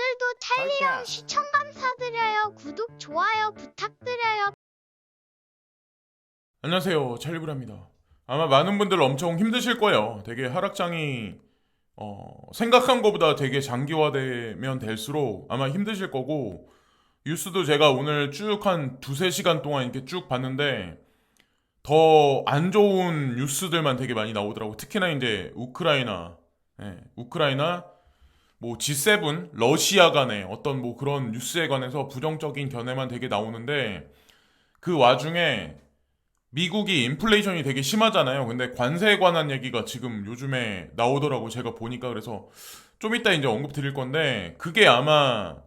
오늘도 찰리형 시청 감사드려요. 구독, 좋아요 부탁드려요. 안녕하세요, 찰리브라입니다. 아마 많은 분들 엄청 힘드실 거예요. 되게 하락장이 생각한 것보다 되게 장기화되면 될수록 아마 힘드실 거고, 뉴스도 제가 오늘 쭉 한 두세 시간 동안 이렇게 쭉 봤는데 더 안 좋은 뉴스들만 되게 많이 나오더라고. 특히나 이제 우크라이나 뭐 G7 러시아 간의 어떤 뭐 그런 뉴스에 관해서 부정적인 견해만 되게 나오는데, 그 와중에 미국이 인플레이션이 되게 심하잖아요. 근데 관세에 관한 얘기가 지금 요즘에 나오더라고, 제가 보니까. 그래서 좀 이따 이제 언급 드릴 건데, 그게 아마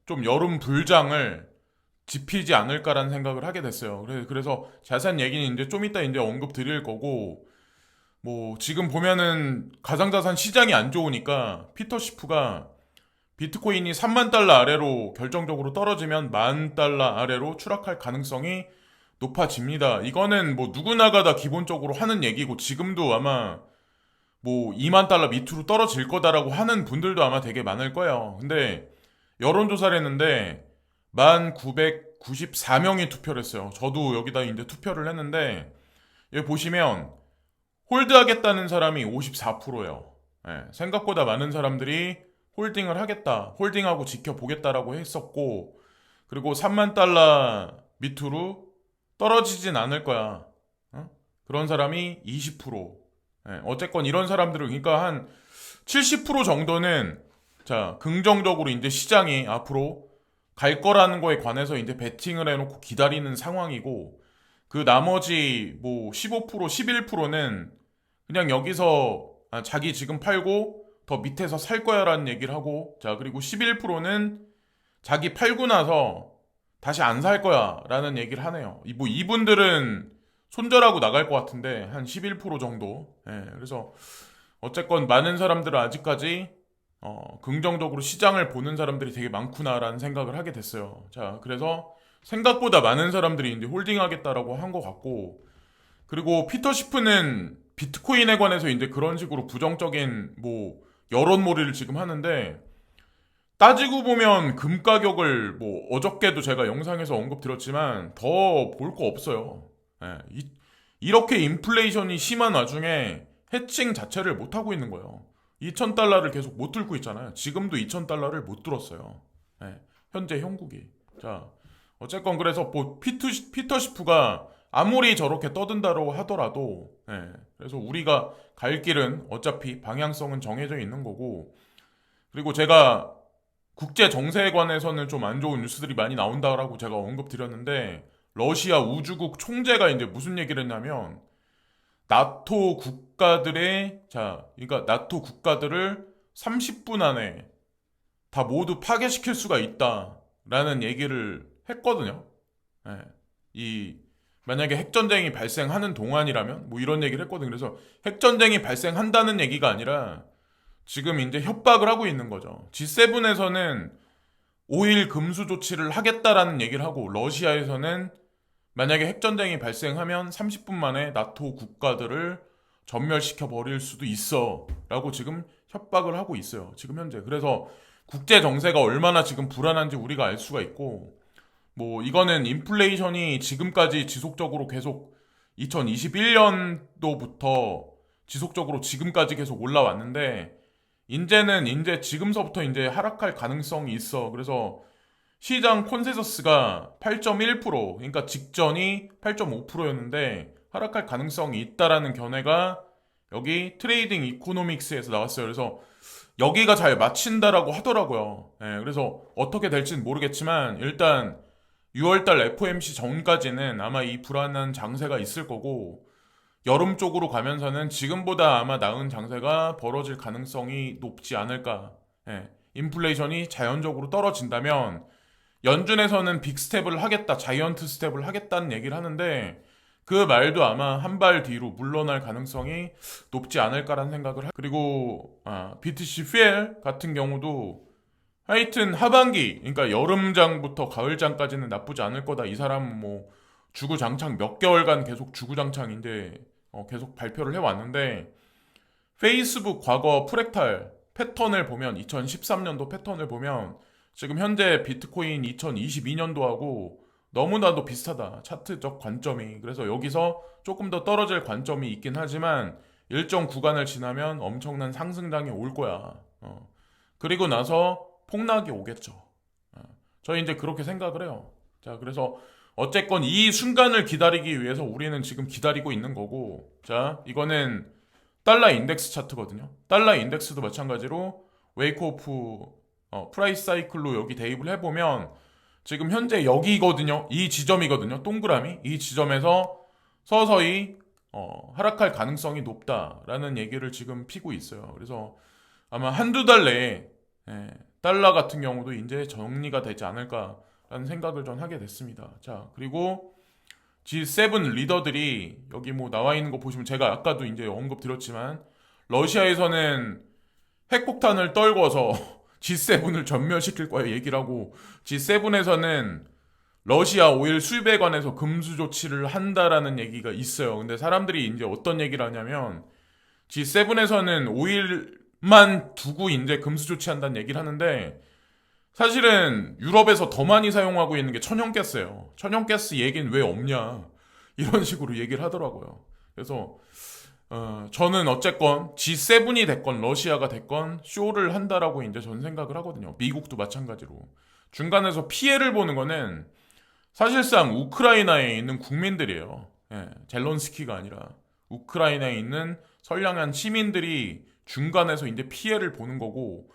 좀 여름 불장을 지피지 않을까라는 생각을 하게 됐어요. 그래서 자세한 얘기는 이제 좀 이따 이제 언급 드릴 거고, 뭐 지금 보면은 가상자산 시장이 안 좋으니까 피터 시프가 비트코인이 3만 달러 아래로 결정적으로 떨어지면 10,000달러 아래로 추락할 가능성이 높아집니다. 이거는 뭐 누구나가 다 기본적으로 하는 얘기고, 지금도 아마 뭐 2만 달러 밑으로 떨어질 거다라고 하는 분들도 아마 되게 많을 거예요. 근데 여론조사를 했는데 1,994명이 투표를 했어요. 저도 여기다 이제 투표를 했는데, 여기 보시면 홀드하겠다는 사람이 54%예요. 생각보다 많은 사람들이 홀딩을 하겠다, 홀딩하고 지켜보겠다라고 했었고, 그리고 3만 달러 밑으로 떨어지진 않을 거야. 그런 사람이 20%. 어쨌건 이런 사람들을, 그러니까 한 70% 정도는 자, 긍정적으로 이제 시장이 앞으로 갈 거라는 거에 관해서 이제 베팅을 해놓고 기다리는 상황이고, 그 나머지 뭐 15%, 11%는 그냥 여기서 자기 지금 팔고 더 밑에서 살 거야라는 얘기를 하고, 자, 그리고 11%는 자기 팔고 나서 다시 안 살 거야라는 얘기를 하네요. 뭐 이분들은 손절하고 나갈 것 같은데 한 11% 정도. 그래서 어쨌건 많은 사람들은 아직까지 긍정적으로 시장을 보는 사람들이 되게 많구나라는 생각을 하게 됐어요. 자, 그래서 생각보다 많은 사람들이 이제 홀딩하겠다라고 한 것 같고, 그리고 피터 시프는 비트코인에 관해서 이제 그런 식으로 부정적인 뭐 여론몰이를 지금 하는데, 따지고 보면 금 가격을 뭐 어저께도 제가 영상에서 언급드렸지만 더 볼 거 없어요. 이렇게 인플레이션이 심한 와중에 해칭 자체를 못 하고 있는 거예요. 2,000달러를 계속 못 들고 있잖아요. 지금도 2,000달러를 못 들었어요. 현재 형국이. 자, 어쨌건 그래서 뭐 피터 시프가 아무리 저렇게 떠든다고 하더라도, 그래서 우리가 갈 길은 어차피 방향성은 정해져 있는 거고, 그리고 제가 국제 정세에 관해서는 좀 안 좋은 뉴스들이 많이 나온다라고 제가 언급드렸는데, 러시아 우주국 총재가 이제 무슨 얘기를 했냐면, 나토 국가들의, 자, 그러니까 나토 국가들을 30분 안에 다 모두 파괴시킬 수가 있다라는 얘기를 했거든요. 예. 만약에 핵전쟁이 발생하는 동안이라면 뭐 이런 얘기를 했거든요. 그래서 핵전쟁이 발생한다는 얘기가 아니라 지금 이제 협박을 하고 있는 거죠. G7에서는 5일 금수 조치를 하겠다라는 얘기를 하고, 러시아에서는 만약에 핵전쟁이 발생하면 30분 만에 나토 국가들을 전멸시켜 버릴 수도 있어 라고 지금 협박을 하고 있어요, 지금 현재. 그래서 국제 정세가 얼마나 지금 불안한지 우리가 알 수가 있고, 뭐 이거는 인플레이션이 지금까지 지속적으로 계속 2021년도부터 지속적으로 지금까지 계속 올라왔는데, 이제 지금서부터 이제 하락할 가능성이 있어. 그래서 시장 콘센서스가 8.1%, 그러니까 직전이 8.5%였는데 하락할 가능성이 있다라는 견해가 여기 트레이딩 이코노믹스에서 나왔어요. 그래서 여기가 잘 맞춘다라고 하더라고요. 그래서 어떻게 될지는 모르겠지만 일단 6월달 FOMC 전까지는 아마 이 불안한 장세가 있을 거고, 여름 쪽으로 가면서는 지금보다 아마 나은 장세가 벌어질 가능성이 높지 않을까. 인플레이션이 자연적으로 떨어진다면 연준에서는 빅 스텝을 하겠다, 자이언트 스텝을 하겠다는 얘기를 하는데, 그 말도 아마 한 발 뒤로 물러날 가능성이 높지 않을까라는 생각을 그리고 BTC Fuel 같은 경우도 하여튼 하반기, 그러니까 여름장부터 가을장까지는 나쁘지 않을 거다. 이 사람은 뭐 주구장창 몇 개월간 계속 주구장창인데 계속 발표를 해왔는데, 페이스북 과거 프랙탈 패턴을 보면 2013년도 패턴을 보면 지금 현재 비트코인 2022년도하고 너무나도 비슷하다. 차트적 관점이. 그래서 여기서 조금 더 떨어질 관점이 있긴 하지만 일정 구간을 지나면 엄청난 상승장이 올 거야. 그리고 나서 폭락이 오겠죠. 저희 이제 그렇게 생각을 해요. 자, 그래서 어쨌건 이 순간을 기다리기 위해서 우리는 지금 기다리고 있는 거고, 자, 이거는 달러 인덱스 차트거든요. 달러 인덱스도 마찬가지로 웨이크오프 프라이스 사이클로 여기 대입을 해보면 지금 현재 여기거든요. 이 지점이거든요. 동그라미. 이 지점에서 서서히 하락할 가능성이 높다라는 얘기를 지금 피고 있어요. 그래서 아마 한두 달 내에 달러 같은 경우도 이제 정리가 되지 않을까라는 생각을 전 하게 됐습니다. 자, 그리고 G7 리더들이 여기 뭐 나와 있는 거 보시면 제가 아까도 이제 언급 드렸지만 러시아에서는 핵폭탄을 떨궈서 G7을 전멸시킬 거예요 얘기를 하고 G7에서는 러시아 오일 수입에 관해서 금수 조치를 한다라는 얘기가 있어요. 근데 사람들이 이제 어떤 얘기를 하냐면 G7에서는 오일만 두고 이제 금수 조치한다는 얘기를 하는데 사실은 유럽에서 더 많이 사용하고 있는 게 천연가스예요. 천연가스 얘기는 왜 없냐 이런 식으로 얘기를 하더라고요. 그래서 저는 어쨌건 G7이 됐건 러시아가 됐건 쇼를 한다라고 이제 저는 생각을 하거든요. 미국도 마찬가지로 중간에서 피해를 보는 거는 사실상 우크라이나에 있는 국민들이에요. 젤론스키가 아니라 우크라이나에 있는 선량한 시민들이 중간에서 이제 피해를 보는 거고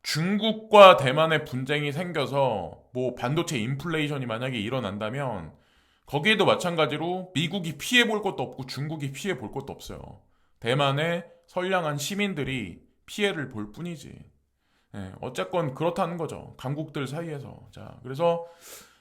중국과 대만의 분쟁이 생겨서 뭐 반도체 인플레이션이 만약에 일어난다면 거기에도 마찬가지로 미국이 피해 볼 것도 없고 중국이 피해 볼 것도 없어요. 대만의 선량한 시민들이 피해를 볼 뿐이지. 어쨌건 그렇다는 거죠. 강국들 사이에서. 자, 그래서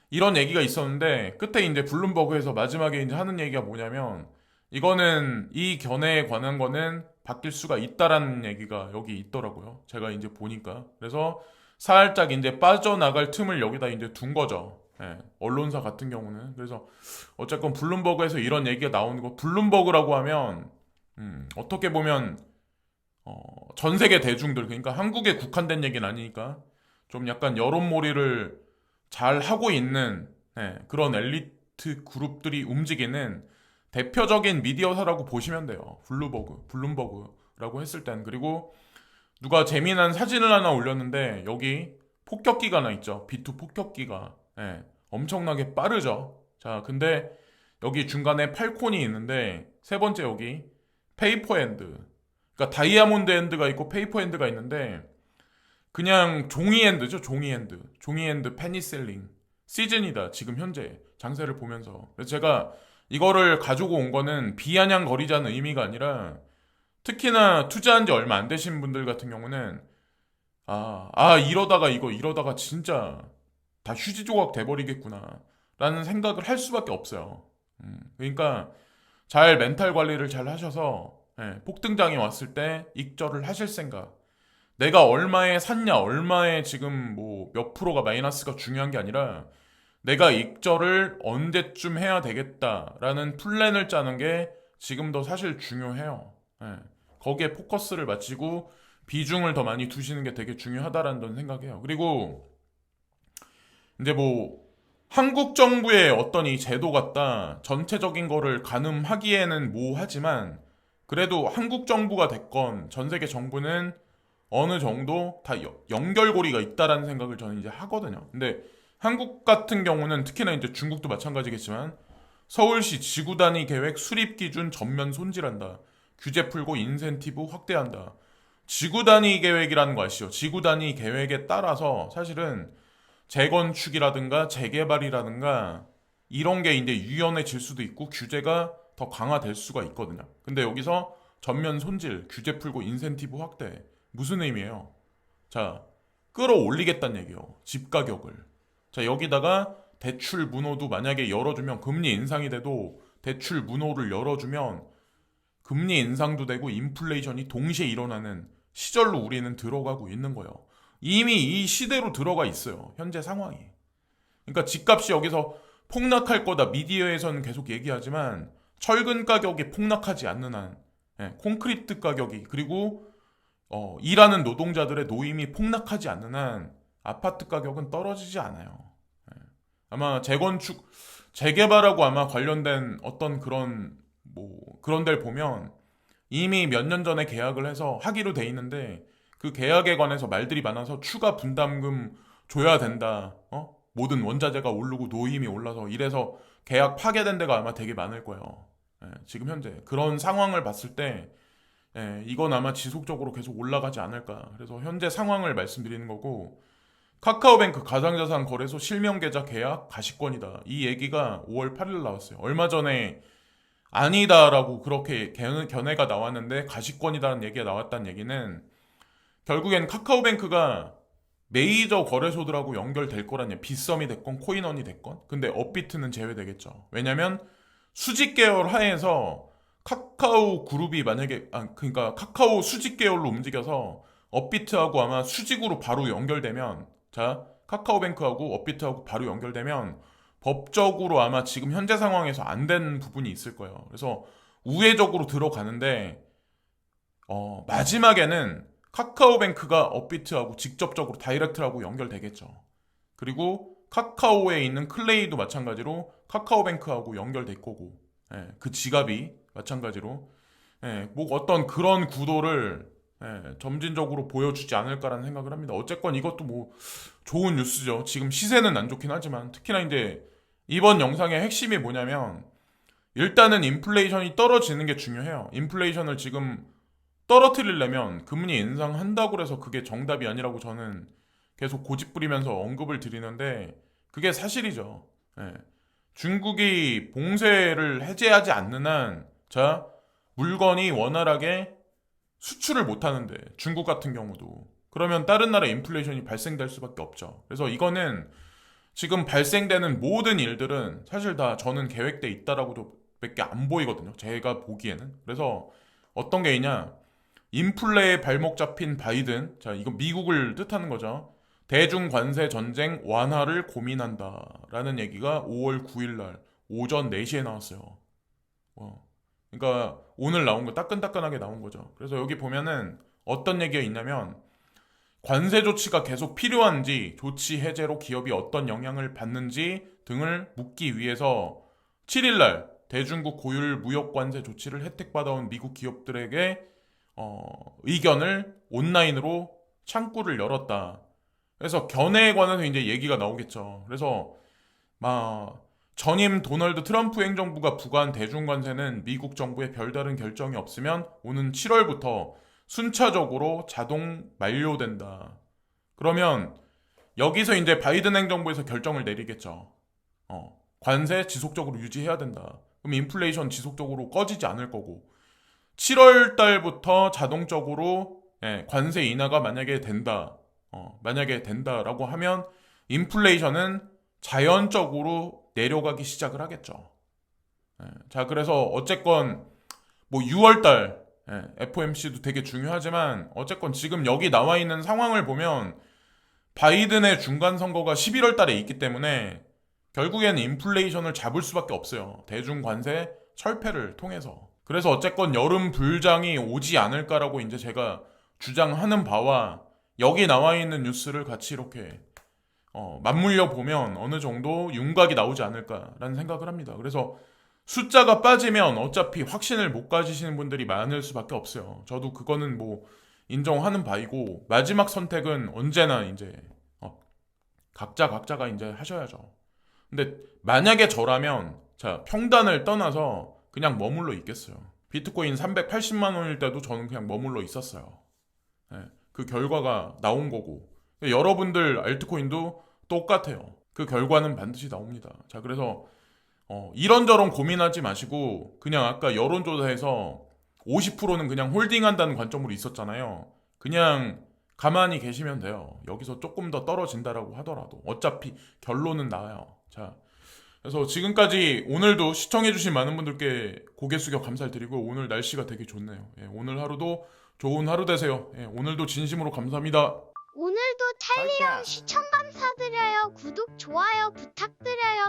이런 얘기가 있었는데 끝에 이제 블룸버그에서 마지막에 이제 하는 얘기가 뭐냐면 이거는 이 견해에 관한 거는 바뀔 수가 있다라는 얘기가 여기 있더라고요. 제가 이제 보니까. 그래서 살짝 이제 빠져나갈 틈을 여기다 이제 둔 거죠. 언론사 같은 경우는. 그래서 어쨌건 블룸버그에서 이런 얘기가 나오는 거. 블룸버그라고 하면 어떻게 보면 전 세계 대중들 그러니까 한국에 국한된 얘기는 아니니까 좀 약간 여론몰이를 잘 하고 있는 그런 엘리트 그룹들이 움직이는 대표적인 미디어사라고 보시면 돼요. 블룸버그라고 했을 땐. 그리고 누가 재미난 사진을 하나 올렸는데 여기 폭격기가 하나 있죠. B2 폭격기가. 엄청나게 빠르죠. 자, 근데 여기 중간에 팔콘이 있는데 세 번째 여기 페이퍼 핸드. 그러니까 다이아몬드 핸드가 있고 페이퍼 핸드가 있는데 그냥 종이 핸드죠. 종이 핸드 페니셀링. 시즌이다. 지금 현재 장세를 보면서. 그래서 제가 이거를 가지고 온 거는 비아냥거리자는 의미가 아니라 특히나 투자한 지 얼마 안 되신 분들 같은 경우는 이러다가 진짜 다 휴지 조각 돼버리겠구나 라는 생각을 할 수밖에 없어요. 그러니까 잘 멘탈 관리를 잘 하셔서 폭등장이 왔을 때 익절을 하실 생각. 내가 얼마에 샀냐 얼마에 지금 뭐 몇 프로가 마이너스가 중요한 게 아니라 내가 익절을 언제쯤 해야 되겠다라는 플랜을 짜는 게 지금도 사실 중요해요. 거기에 포커스를 맞추고 비중을 더 많이 두시는 게 되게 중요하다라는 건 생각해요. 그리고 이제 뭐 한국 정부의 어떤 이 제도 같다 전체적인 거를 가늠하기에는 모호하지만 그래도 한국 정부가 됐건 전 세계 정부는 어느 정도 다 연결고리가 있다라는 생각을 저는 이제 하거든요. 근데 한국 같은 경우는 특히나 이제 중국도 마찬가지겠지만 서울시 지구 단위 계획 수립 기준 전면 손질한다. 규제 풀고 인센티브 확대한다. 지구 단위 계획이라는 거 아시죠? 지구 단위 계획에 따라서 사실은 재건축이라든가 재개발이라든가 이런 게 이제 유연해질 수도 있고 규제가 더 강화될 수가 있거든요. 근데 여기서 전면 손질, 규제 풀고 인센티브 확대 무슨 의미예요? 자, 끌어올리겠다는 얘기예요. 집 가격을. 자, 여기다가 대출 문호도 만약에 열어주면 금리 인상이 돼도 대출 문호를 열어주면 금리 인상도 되고 인플레이션이 동시에 일어나는 시절로 우리는 들어가고 있는 거예요. 이미 이 시대로 들어가 있어요. 현재 상황이. 그러니까 집값이 여기서 폭락할 거다. 미디어에서는 계속 얘기하지만 철근 가격이 폭락하지 않는 한 콘크리트 가격이 그리고 일하는 노동자들의 노임이 폭락하지 않는 한 아파트 가격은 떨어지지 않아요. 예. 아마 재건축, 재개발하고 아마 관련된 어떤 그런 데를 보면 이미 몇 년 전에 계약을 해서 하기로 돼 있는데 그 계약에 관해서 말들이 많아서 추가 분담금 줘야 된다. 모든 원자재가 오르고 노임이 올라서 이래서 계약 파괴된 데가 아마 되게 많을 거예요. 예, 지금 현재 그런 상황을 봤을 때 이건 아마 지속적으로 계속 올라가지 않을까. 그래서 현재 상황을 말씀드리는 거고 카카오뱅크 가상자산 거래소 실명계좌 계약 가시권이다. 이 얘기가 5월 8일 나왔어요. 얼마 전에 아니다라고 그렇게 견해가 나왔는데 가시권이다는 얘기가 나왔다는 얘기는 결국엔 카카오뱅크가 메이저 거래소들하고 연결될 거란 얘기. 빗썸이 됐건 코인원이 됐건. 근데 업비트는 제외되겠죠. 왜냐면 수직 계열 하에서 카카오 그룹이 만약에 그러니까 카카오 수직 계열로 움직여서 업비트하고 아마 수직으로 바로 연결되면 자 카카오뱅크하고 업비트하고 바로 연결되면 법적으로 아마 지금 현재 상황에서 안 된 부분이 있을 거예요. 그래서 우회적으로 들어가는데 마지막에는 카카오뱅크가 업비트하고 직접적으로 다이렉트하고 연결되겠죠. 그리고 카카오에 있는 클레이도 마찬가지로 카카오뱅크하고 연결될 거고 그 지갑이 마찬가지로 뭐 어떤 그런 구도를 점진적으로 보여주지 않을까라는 생각을 합니다. 어쨌건 이것도 뭐 좋은 뉴스죠. 지금 시세는 안 좋긴 하지만 특히나 이제 이번 영상의 핵심이 뭐냐면 일단은 인플레이션이 떨어지는 게 중요해요. 인플레이션을 지금 떨어뜨리려면 금리 인상한다고 해서 그게 정답이 아니라고 저는 계속 고집 부리면서 언급을 드리는데 그게 사실이죠. 중국이 봉쇄를 해제하지 않는 한 자 물건이 원활하게 수출을 못하는데 중국 같은 경우도 그러면 다른 나라 인플레이션이 발생될 수밖에 없죠. 그래서 이거는 지금 발생되는 모든 일들은 사실 다 저는 계획돼 있다라고도 밖에 안 보이거든요. 제가 보기에는. 그래서 어떤 게 있냐? 인플레에 발목 잡힌 바이든, 자 이거 미국을 뜻하는 거죠. 대중 관세 전쟁 완화를 고민한다라는 얘기가 5월 9일 날 오전 4시에 나왔어요. 그러니까 오늘 나온 거 따끈따끈하게 나온 거죠. 그래서 여기 보면은 어떤 얘기가 있냐면 관세 조치가 계속 필요한지 조치 해제로 기업이 어떤 영향을 받는지 등을 묻기 위해서 7일 날 대중국 고율 무역 관세 조치를 혜택받아온 미국 기업들에게 의견을 온라인으로 창구를 열었다. 그래서 견해에 관해서 이제 얘기가 나오겠죠. 그래서 전임 도널드 트럼프 행정부가 부과한 대중관세는 미국 정부의 별다른 결정이 없으면 오는 7월부터 순차적으로 자동 만료된다. 그러면 여기서 이제 바이든 행정부에서 결정을 내리겠죠. 관세 지속적으로 유지해야 된다. 그럼 인플레이션 지속적으로 꺼지지 않을 거고 7월 달부터 자동적으로 관세 인하가 만약에 된다라고 하면 인플레이션은 자연적으로 내려가기 시작을 하겠죠. 자, 그래서 어쨌건 뭐 6월 달 FOMC도 되게 중요하지만 어쨌건 지금 여기 나와 있는 상황을 보면 바이든의 중간 선거가 11월 달에 있기 때문에 결국에는 인플레이션을 잡을 수밖에 없어요. 대중 관세 철폐를 통해서. 그래서 어쨌건 여름 불장이 오지 않을까라고 이제 제가 주장하는 바와 여기 나와 있는 뉴스를 같이 이렇게 맞물려 보면 어느 정도 윤곽이 나오지 않을까라는 생각을 합니다. 그래서 숫자가 빠지면 어차피 확신을 못 가지시는 분들이 많을 수밖에 없어요. 저도 그거는 뭐 인정하는 바이고 마지막 선택은 언제나 이제 각자가 이제 하셔야죠. 근데 만약에 저라면 자 평단을 떠나서 그냥 머물러 있겠어요. 비트코인 380만 원일 때도 저는 그냥 머물러 있었어요. 그 결과가 나온 거고 여러분들 알트코인도 똑같아요. 그 결과는 반드시 나옵니다. 자 그래서 이런저런 고민하지 마시고 그냥 아까 여론조사에서 50%는 그냥 홀딩한다는 관점으로 있었잖아요. 그냥 가만히 계시면 돼요. 여기서 조금 더 떨어진다라고 하더라도 어차피 결론은 나와요. 자 그래서 지금까지 오늘도 시청해주신 많은 분들께 고개 숙여 감사드리고 오늘 날씨가 되게 좋네요. 오늘 하루도 좋은 하루 되세요. 오늘도 진심으로 감사합니다. 오늘도 찰리형 시청 감사드려요. 구독, 좋아요 부탁드려요.